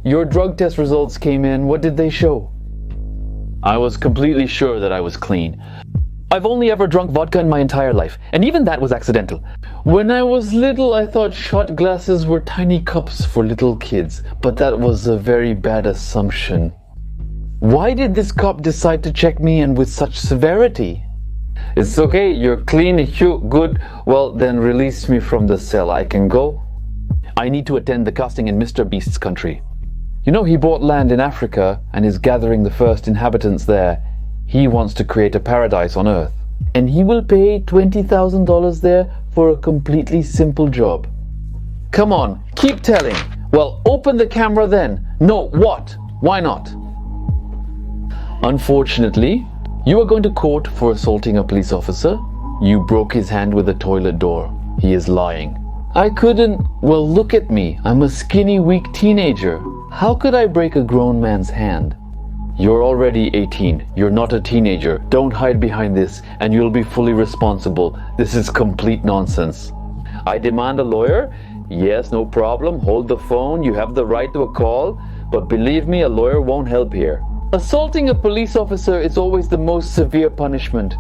Your drug test results came in. What did they show? I was completely sure that I was clean. I've only ever drunk vodka in my entire life, and even that was accidental. When I was little, I thought shot glasses were tiny cups for little kids, but that was a very bad assumption. Why did this cop decide to check me and with such severity? It's okay, you're clean, good. Well, then release me from the cell. I can go. I need to attend the casting in MrBeast's country. You know, he bought land in Africa and is gathering the first inhabitants there. He wants to create a paradise on Earth. And he will pay $20,000 there for a completely simple job. Come on, keep telling. Well, open the camera then. No, what? Why not? Unfortunately, you are going to court for assaulting a police officer. You broke his hand with a toilet door. He is lying. I couldn't. Well, look at me. I'm a skinny, weak teenager. How could I break a grown man's hand? You're already 18. You're not a teenager. Don't hide behind this, and you'll be fully responsible. This is complete nonsense. I demand a lawyer? Yes, no problem. Hold the phone. You have the right to a call. But believe me, a lawyer won't help here. Assaulting a police officer is always the most severe punishment.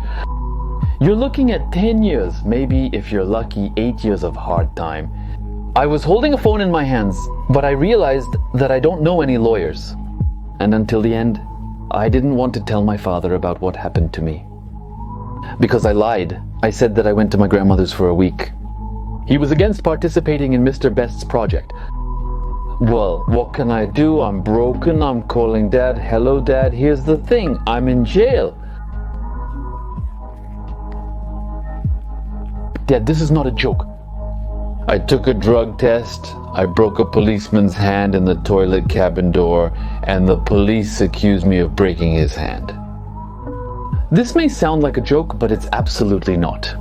You're looking at 10 years, maybe if you're lucky, 8 years of hard time. I was holding a phone in my hands, but I realized that I don't know any lawyers. And until the end, I didn't want to tell my father about what happened to me. Because I lied. I said that I went to my grandmother's for a week. He was against participating in MrBeast's project. Well, what can I do? I'm broken. I'm calling Dad. Hello, Dad. Here's the thing. I'm in jail. Dad, this is not a joke. I took a drug test. I broke a policeman's hand in the toilet cabin door, and the police accused me of breaking his hand. This may sound like a joke, but it's absolutely not.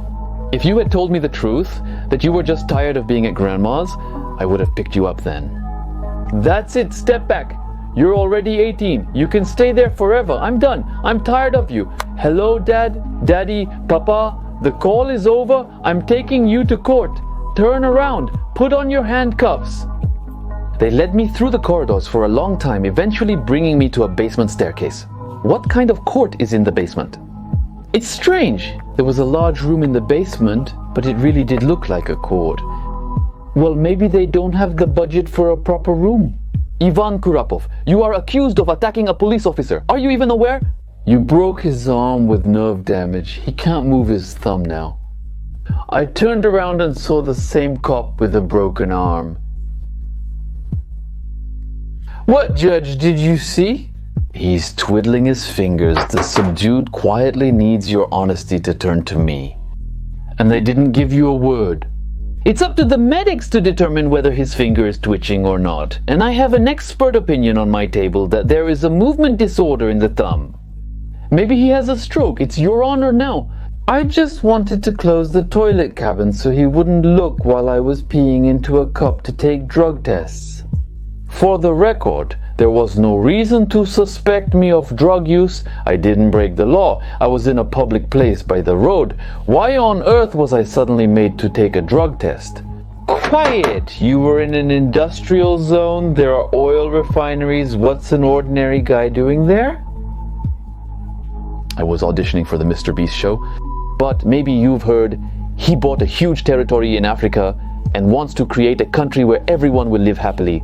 If you had told me the truth, that you were just tired of being at Grandma's, I would have picked you up then. That's it, step back. You're already 18. You can stay there forever. I'm done. I'm tired of you. Hello, Dad, Daddy, Papa. The call is over. I'm taking you to court. Turn around. Put on your handcuffs. They led me through the corridors for a long time, eventually bringing me to a basement staircase. What kind of court is in the basement? It's strange. There was a large room in the basement, but it really did look like a court. Well, maybe they don't have the budget for a proper room. Ivan Kurapov, you are accused of attacking a police officer. Are you even aware? You broke his arm with nerve damage. He can't move his thumb now. I turned around and saw the same cop with a broken arm. What, Judge, did you see? He's twiddling his fingers. The subdued quietly needs your honesty to turn to me. And they didn't give you a word. It's up to the medics to determine whether his finger is twitching or not. And I have an expert opinion on my table that there is a movement disorder in the thumb. Maybe he has a stroke. It's your honor now. I just wanted to close the toilet cabin so he wouldn't look while I was peeing into a cup to take drug tests. For the record, there was no reason to suspect me of drug use. I didn't break the law. I was in a public place by the road. Why on earth was I suddenly made to take a drug test? Quiet! You were in an industrial zone. There are oil refineries. What's an ordinary guy doing there? I was auditioning for the MrBeast show, but maybe you've heard he bought a huge territory in Africa and wants to create a country where everyone will live happily.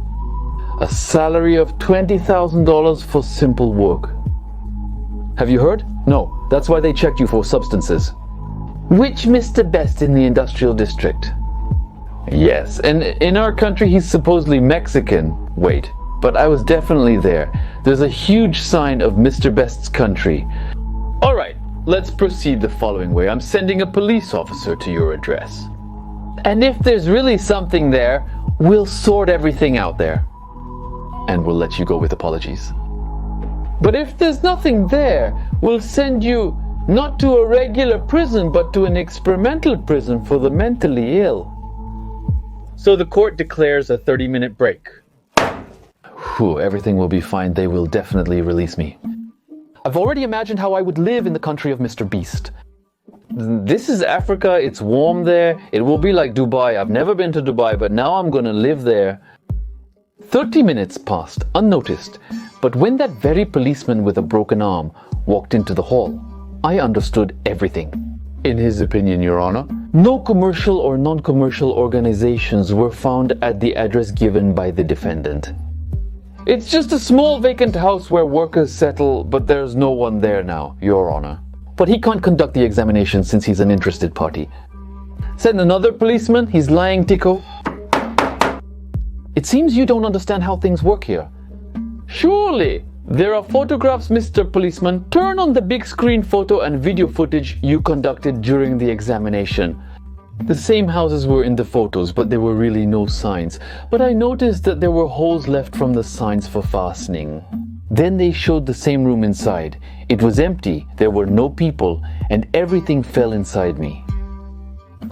A salary of $20,000 for simple work. Have you heard? No, that's why they checked you for substances. Which MrBeast in the industrial district? Yes, and in our country he's supposedly Mexican. Wait, but I was definitely there. There's a huge sign of MrBeast's country. Alright, let's proceed the following way. I'm sending a police officer to your address. And if there's really something there, we'll sort everything out there. And we'll let you go with apologies. But if there's nothing there, we'll send you not to a regular prison, but to an experimental prison for the mentally ill. So the court declares a 30-minute break. Whew, everything will be fine. They will definitely release me. I've already imagined how I would live in the country of MrBeast. This is Africa. It's warm there. It will be like Dubai. I've never been to Dubai, but now I'm gonna live there. 30 minutes passed unnoticed, but when that very policeman with a broken arm walked into the hall, I understood everything. In his opinion, Your Honor, no commercial or non-commercial organizations were found at the address given by the defendant. It's just a small vacant house where workers settle, but there's no one there now, Your Honor. But he can't conduct the examination since he's an interested party. Send another policeman, he's lying, Tico. It seems you don't understand how things work here. Surely, there are photographs, Mr. Policeman. Turn on the big screen photo and video footage you conducted during the examination. The same houses were in the photos, but there were really no signs. But I noticed that there were holes left from the signs for fastening. Then they showed the same room inside. It was empty, there were no people, and everything fell inside me.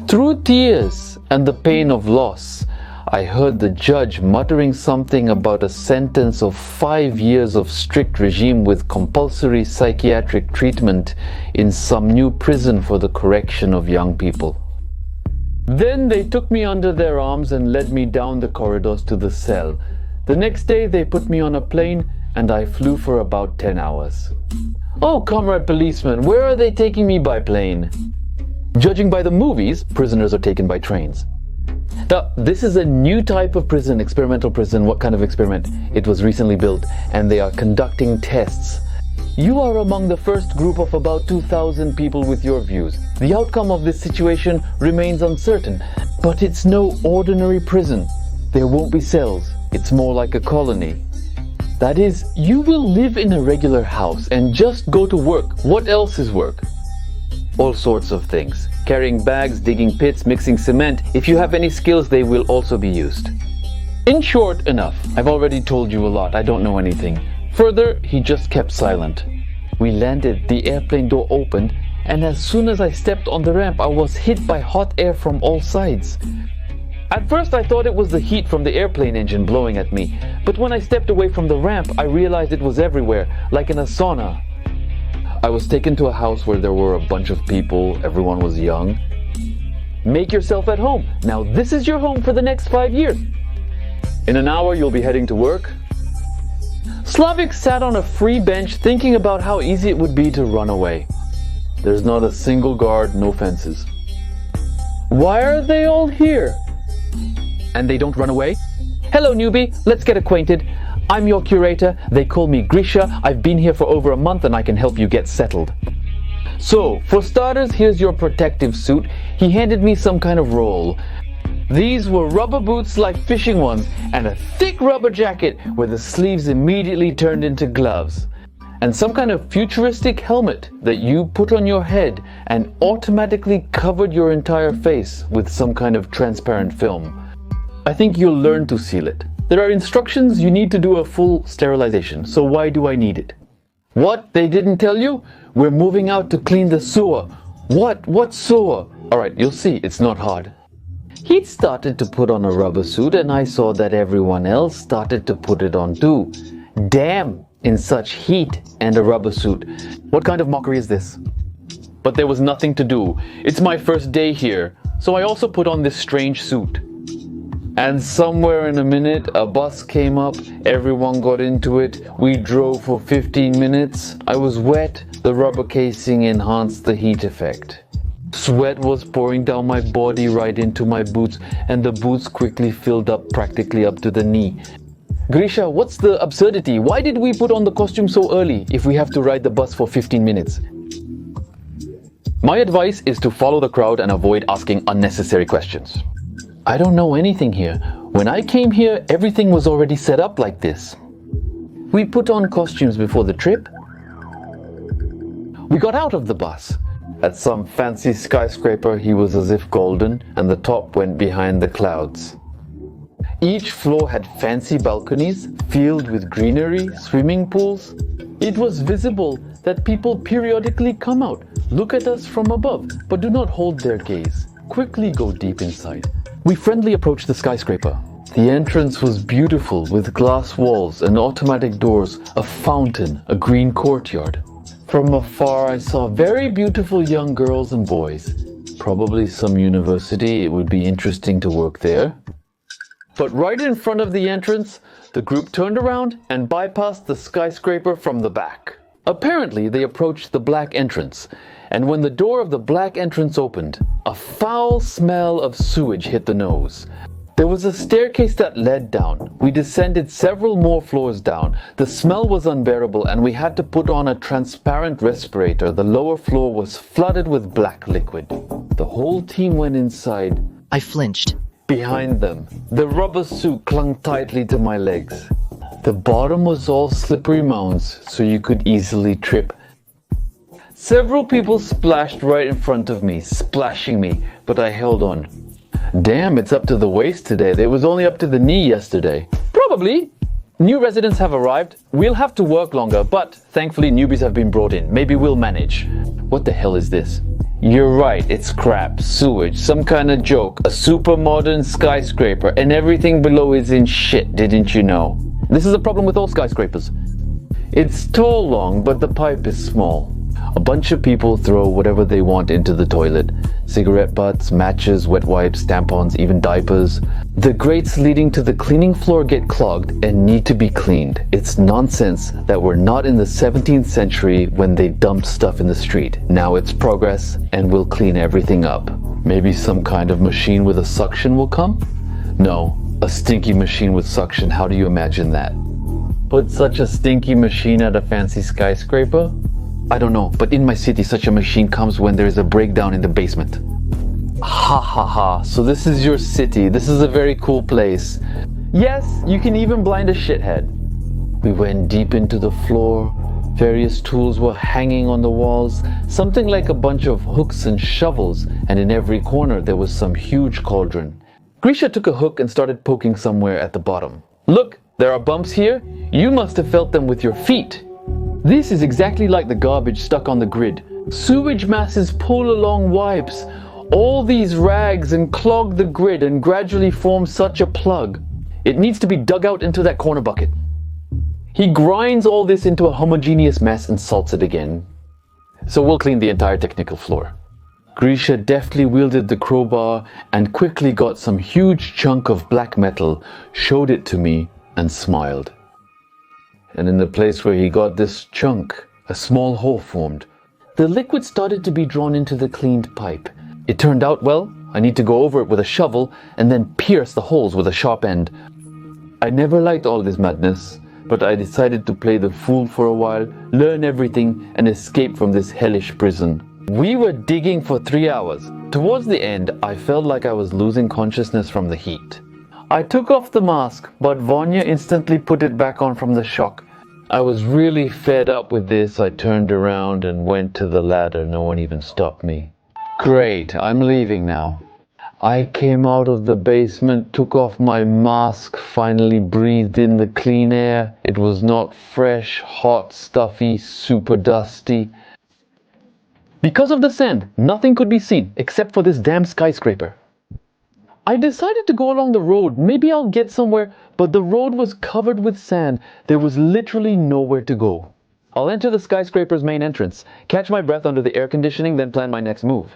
Through tears and the pain of loss, I heard the judge muttering something about a sentence of 5 years of strict regime with compulsory psychiatric treatment in some new prison for the correction of young people. Then they took me under their arms and led me down the corridors to the cell. The next day they put me on a plane and I flew for about 10 hours. Oh, comrade policeman, where are they taking me by plane? Judging by the movies, prisoners are taken by trains. Now, this is a new type of prison, experimental prison. What kind of experiment? It was recently built and they are conducting tests. You are among the first group of about 2,000 people with your views. The outcome of this situation remains uncertain, but it's no ordinary prison. There won't be cells. It's more like a colony. That is, you will live in a regular house and just go to work. What else is work? All sorts of things. Carrying bags, digging pits, mixing cement. If you have any skills, they will also be used. In short, enough. I've already told you a lot. I don't know anything. Further, he just kept silent. We landed, the airplane door opened, and as soon as I stepped on the ramp, I was hit by hot air from all sides. At first, I thought it was the heat from the airplane engine blowing at me, but when I stepped away from the ramp, I realized it was everywhere, like in a sauna. I was taken to a house where there were a bunch of people, everyone was young. Make yourself at home. Now this is your home for the next 5 years. In an hour, you'll be heading to work. Slavik sat on a free bench thinking about how easy it would be to run away. There's not a single guard, no fences. Why are they all here? And they don't run away? Hello, newbie, let's get acquainted. I'm your curator. They call me Grisha. I've been here for over a month and I can help you get settled. So, for starters, here's your protective suit. He handed me some kind of roll. These were rubber boots like fishing ones and a thick rubber jacket where the sleeves immediately turned into gloves. And some kind of futuristic helmet that you put on your head and automatically covered your entire face with some kind of transparent film. I think you'll learn to seal it. There are instructions you need to do a full sterilization, so why do I need it? What? They didn't tell you? We're moving out to clean the sewer. What? What sewer? Alright, you'll see, it's not hard. He'd started to put on a rubber suit and I saw that everyone else started to put it on too. Damn, in such heat and a rubber suit. What kind of mockery is this? But there was nothing to do. It's my first day here, so I also put on this strange suit. And somewhere in a minute, a bus came up, everyone got into it, we drove for 15 minutes. I was wet, the rubber casing enhanced the heat effect. Sweat was pouring down my body right into my boots, and the boots quickly filled up practically up to the knee. Grisha, what's the absurdity? Why did we put on the costume so early if we have to ride the bus for 15 minutes? My advice is to follow the crowd and avoid asking unnecessary questions. I don't know anything here. When I came here, everything was already set up like this. We put on costumes before the trip. We got out of the bus. At some fancy skyscraper, he was as if golden, and the top went behind the clouds. Each floor had fancy balconies, filled with greenery, swimming pools. It was visible that people periodically come out, look at us from above, but do not hold their gaze. Quickly go deep inside. We friendly approached the skyscraper. The entrance was beautiful with glass walls and automatic doors, a fountain, a green courtyard. From afar I saw very beautiful young girls and boys. Probably some university, it would be interesting to work there. But right in front of the entrance, The group turned around and bypassed the skyscraper from the back. Apparently, they approached the black entrance, and when the door of the black entrance opened, a foul smell of sewage hit the nose. There was a staircase that led down. We descended several more floors down. The smell was unbearable, and we had to put on a transparent respirator. The lower floor was flooded with black liquid. The whole team went inside. I flinched. Behind them, the rubber suit clung tightly to my legs. The bottom was all slippery mounds, so you could easily trip. Several people splashed right in front of me, splashing me, but I held on. Damn, it's up to the waist today. It was only up to the knee yesterday. Probably. New residents have arrived. We'll have to work longer, but thankfully newbies have been brought in. Maybe we'll manage. What the hell is this? You're right, it's crap, sewage, some kind of joke, a super modern skyscraper, and everything below is in shit, didn't you know? This is a problem with all skyscrapers. It's tall long, but the pipe is small. A bunch of people throw whatever they want into the toilet. Cigarette butts, matches, wet wipes, tampons, even diapers. The grates leading to the cleaning floor get clogged and need to be cleaned. It's nonsense that we're not in the 17th century when they dumped stuff in the street. Now it's progress and we'll clean everything up. Maybe some kind of machine with a suction will come? No, a stinky machine with suction, how do you imagine that? Put such a stinky machine at a fancy skyscraper? I don't know, but in my city such a machine comes when there is a breakdown in the basement. Ha ha ha, so this is your city. This is a very cool place. Yes, you can even blind a shithead. We went deep into the floor. Various tools were hanging on the walls, something like a bunch of hooks and shovels, and in every corner there was some huge cauldron. Grisha took a hook and started poking somewhere at the bottom. Look, there are bumps here. You must have felt them with your feet. This is exactly like the garbage stuck on the grid. Sewage masses pull along wipes. All these rags and clog the grid and gradually form such a plug. It needs to be dug out into that corner bucket. He grinds all this into a homogeneous mess and salts it again. So we'll clean the entire technical floor. Grisha deftly wielded the crowbar and quickly got some huge chunk of black metal, showed it to me, and smiled. And in the place where he got this chunk, a small hole formed. The liquid started to be drawn into the cleaned pipe. It turned out well. I need to go over it with a shovel and then pierce the holes with a sharp end. I never liked all this madness, but I decided to play the fool for a while, learn everything, and escape from this hellish prison. We were digging for 3 hours. Towards the end, I felt like I was losing consciousness from the heat. I took off the mask, but Vanya instantly put it back on from the shock. I was really fed up with this. I turned around and went to the ladder. No one even stopped me. Great, I'm leaving now. I came out of the basement, took off my mask, finally breathed in the clean air. It was not fresh, hot, stuffy, super dusty. Because of the sand, nothing could be seen except for this damn skyscraper. I decided to go along the road. Maybe I'll get somewhere, but the road was covered with sand. There was literally nowhere to go. I'll enter the skyscraper's main entrance, catch my breath under the air conditioning, then plan my next move.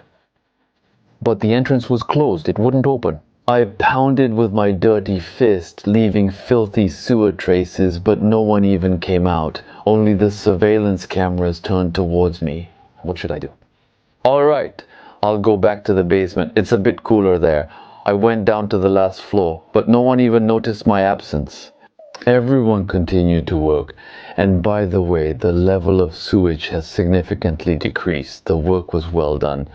But the entrance was closed. It wouldn't open. I pounded with my dirty fist, leaving filthy sewer traces, but no one even came out. Only the surveillance cameras turned towards me. What should I do? All right, I'll go back to the basement. It's a bit cooler there. I went down to the last floor, but no one even noticed my absence. Everyone continued to work, and by the way, the level of sewage has significantly decreased. The work was well done.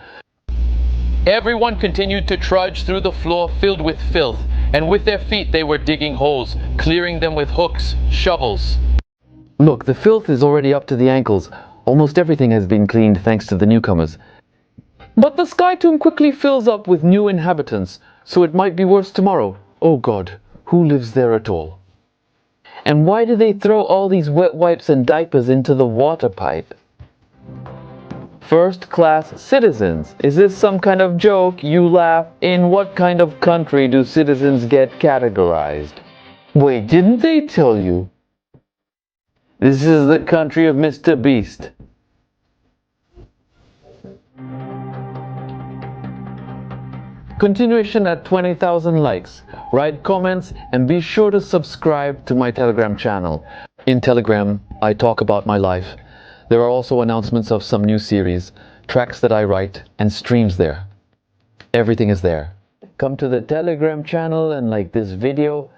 Everyone continued to trudge through the floor filled with filth, and with their feet they were digging holes, clearing them with hooks, shovels. Look, the filth is already up to the ankles. Almost everything has been cleaned thanks to the newcomers. But the sky tomb quickly fills up with new inhabitants, so it might be worse tomorrow. Oh God, who lives there at all? And why do they throw all these wet wipes and diapers into the water pipe? First-class citizens. Is this some kind of joke? You laugh. In what kind of country do citizens get categorized? Wait, didn't they tell you? This is the country of MrBeast. Continuation at 20,000 likes. Write comments and be sure to subscribe to my Telegram channel. In Telegram, I talk about my life. There are also announcements of some new series, tracks that I write, and streams there. Everything is there. Come to the Telegram channel and like this video